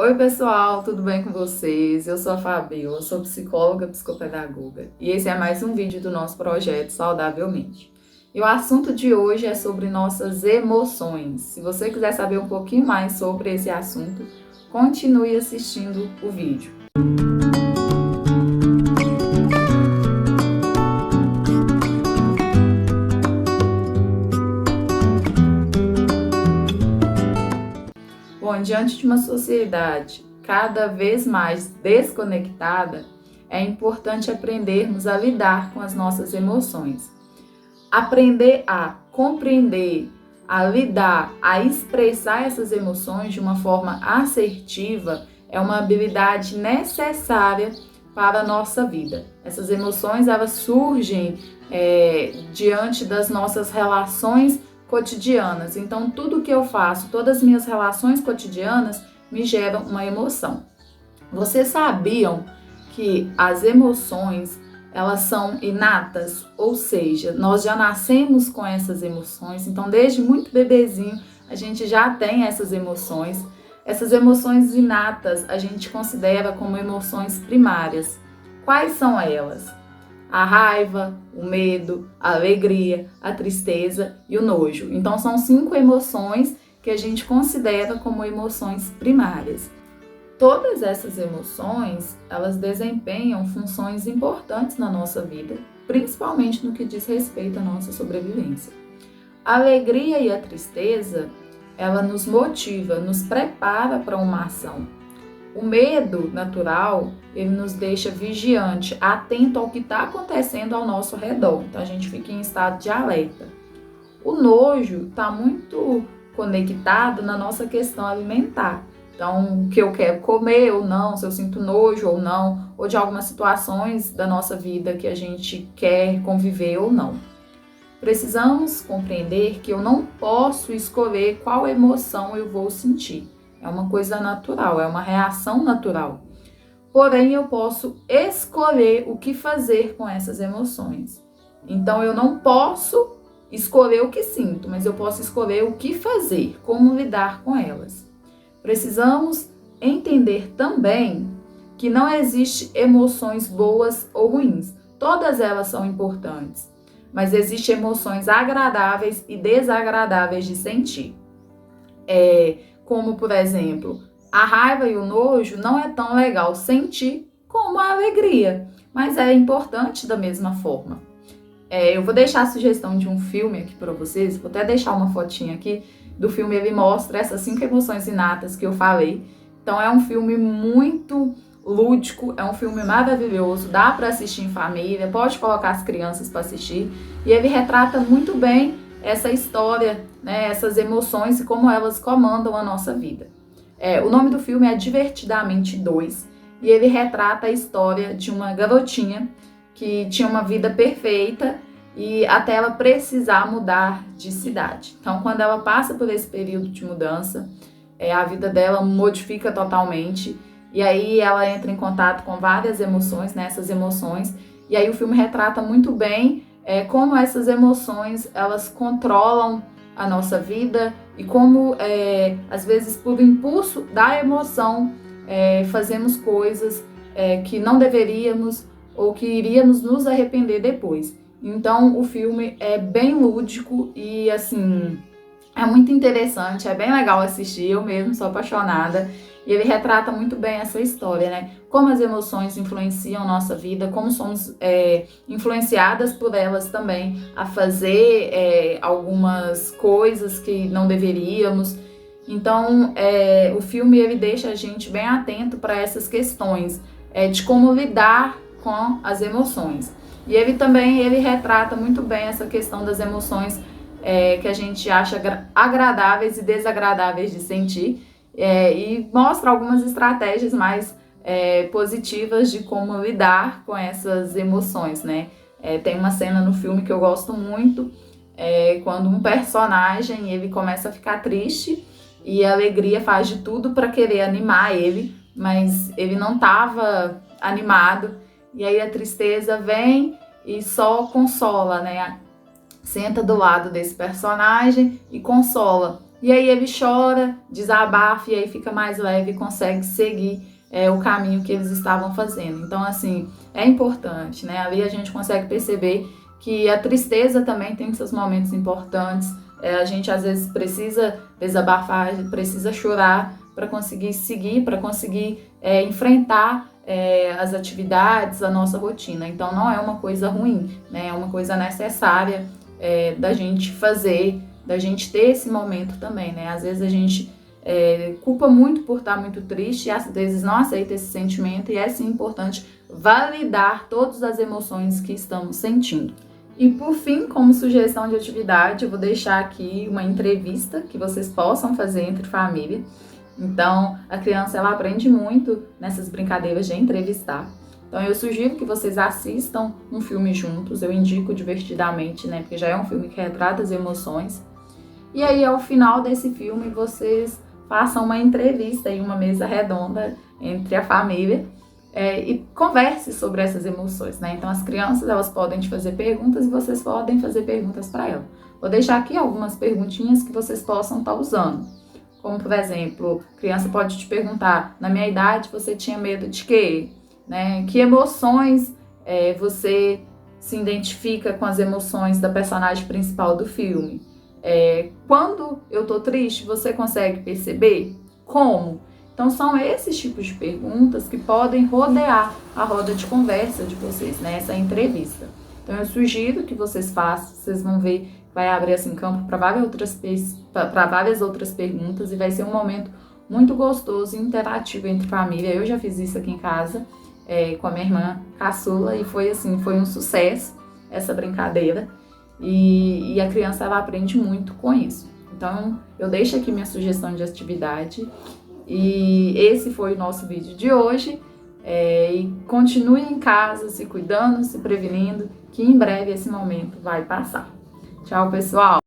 Oi, pessoal, tudo bem com vocês? Eu sou a Fabiola, sou psicóloga, psicopedagoga e esse é mais um vídeo do nosso projeto Saudavelmente. E o assunto de hoje é sobre nossas emoções. Se você quiser saber um pouquinho mais sobre esse assunto, continue assistindo o vídeo. Bom, diante de uma sociedade cada vez mais desconectada, é importante aprendermos a lidar com as nossas emoções. Aprender a compreender, a lidar, a expressar essas emoções de uma forma assertiva é uma habilidade necessária para a nossa vida. Essas emoções, elas surgem diante das nossas relações cotidianas. Então, tudo que eu faço, todas as minhas relações cotidianas me geram uma emoção. Vocês sabiam que as emoções, elas são inatas? Ou seja, nós já nascemos com essas emoções. Então, desde muito bebezinho, a gente já tem essas emoções. Essas emoções inatas a gente considera como emoções primárias. Quais são elas? A raiva, o medo, a alegria, a tristeza e o nojo. Então, são 5 emoções que a gente considera como emoções primárias. Todas essas emoções, elas desempenham funções importantes na nossa vida, principalmente no que diz respeito à nossa sobrevivência. A alegria e a tristeza, ela nos motiva, nos prepara para uma ação. O medo natural, ele nos deixa vigiante, atento ao que está acontecendo ao nosso redor. Então, a gente fica em estado de alerta. O nojo está muito conectado na nossa questão alimentar. Então, o que eu quero comer ou não, se eu sinto nojo ou não, ou de algumas situações da nossa vida que a gente quer conviver ou não. Precisamos compreender que eu não posso escolher qual emoção eu vou sentir. É uma coisa natural, é uma reação natural. Porém, eu posso escolher o que fazer com essas emoções. Então, eu não posso escolher o que sinto, mas eu posso escolher o que fazer, como lidar com elas. Precisamos entender também que não existe emoções boas ou ruins. Todas elas são importantes, mas existem emoções agradáveis e desagradáveis de sentir. Como, por exemplo, a raiva e o nojo não é tão legal sentir como a alegria, mas é importante da mesma forma. Eu vou deixar a sugestão de um filme aqui para vocês, vou até deixar uma fotinha aqui do filme, ele mostra essas 5 emoções inatas que eu falei. Então é um filme muito lúdico, é um filme maravilhoso, dá para assistir em família, pode colocar as crianças para assistir, e ele retrata muito bem essa história, né, essas emoções e como elas comandam a nossa vida. O nome do filme é Divertidamente 2 e ele retrata a história de uma garotinha que tinha uma vida perfeita e até ela precisar mudar de cidade. Então, quando ela passa por esse período de mudança, a vida dela modifica totalmente e aí ela entra em contato com várias emoções, né, essas emoções, e aí o filme retrata muito bem como essas emoções, elas controlam a nossa vida e como, às vezes, por impulso da emoção, fazemos coisas que não deveríamos ou que iríamos nos arrepender depois. Então, o filme é bem lúdico e, assim, é muito interessante, é bem legal assistir, eu mesmo sou apaixonada. E ele retrata muito bem essa história, né? Como as emoções influenciam nossa vida, como somos influenciadas por elas também a fazer algumas coisas que não deveríamos. Então, o filme ele deixa a gente bem atento para essas questões de como lidar com as emoções. E ele retrata muito bem essa questão das emoções que a gente acha agradáveis e desagradáveis de sentir. E mostra algumas estratégias mais positivas de como lidar com essas emoções, né? Tem uma cena no filme que eu gosto muito, quando um personagem ele começa a ficar triste e a alegria faz de tudo para querer animar ele, mas ele não estava animado, e aí a tristeza vem e só consola, né? Senta do lado desse personagem e consola. E aí ele chora, desabafa e aí fica mais leve e consegue seguir o caminho que eles estavam fazendo. Então, assim, é importante, né? Ali a gente consegue perceber que a tristeza também tem seus momentos importantes. A gente às vezes precisa desabafar, precisa chorar para conseguir seguir, para conseguir enfrentar as atividades, a nossa rotina. Então não é uma coisa ruim, né? É uma coisa necessária da gente fazer, da gente ter esse momento também, né? Às vezes a gente culpa muito por estar muito triste e às vezes não aceita esse sentimento, e é sim importante validar todas as emoções que estamos sentindo. E por fim, como sugestão de atividade, eu vou deixar aqui uma entrevista que vocês possam fazer entre família. Então, a criança ela aprende muito nessas brincadeiras de entrevistar. Então, eu sugiro que vocês assistam um filme juntos, eu indico Divertidamente, né? Porque já é um filme que retrata as emoções. E aí, ao final desse filme, vocês façam uma entrevista em uma mesa redonda entre a família e converse sobre essas emoções, né? Então, as crianças elas podem te fazer perguntas e vocês podem fazer perguntas para elas. Vou deixar aqui algumas perguntinhas que vocês possam estar usando. Como, por exemplo, a criança pode te perguntar, na minha idade você tinha medo de quê? Né? Que emoções você se identifica com as emoções da personagem principal do filme? Quando eu tô triste, você consegue perceber? Como? Então são esses tipos de perguntas que podem rodear a roda de conversa de vocês, né? Essa entrevista. Então eu sugiro que vocês façam, vocês vão ver, vai abrir assim campo para várias outras perguntas e vai ser um momento muito gostoso e interativo entre família. Eu já fiz isso aqui em casa com a minha irmã caçula e foi um sucesso essa brincadeira. E a criança ela aprende muito com isso. Então, eu deixo aqui minha sugestão de atividade. E esse foi o nosso vídeo de hoje. E continue em casa, se cuidando, se prevenindo, que em breve esse momento vai passar. Tchau, pessoal!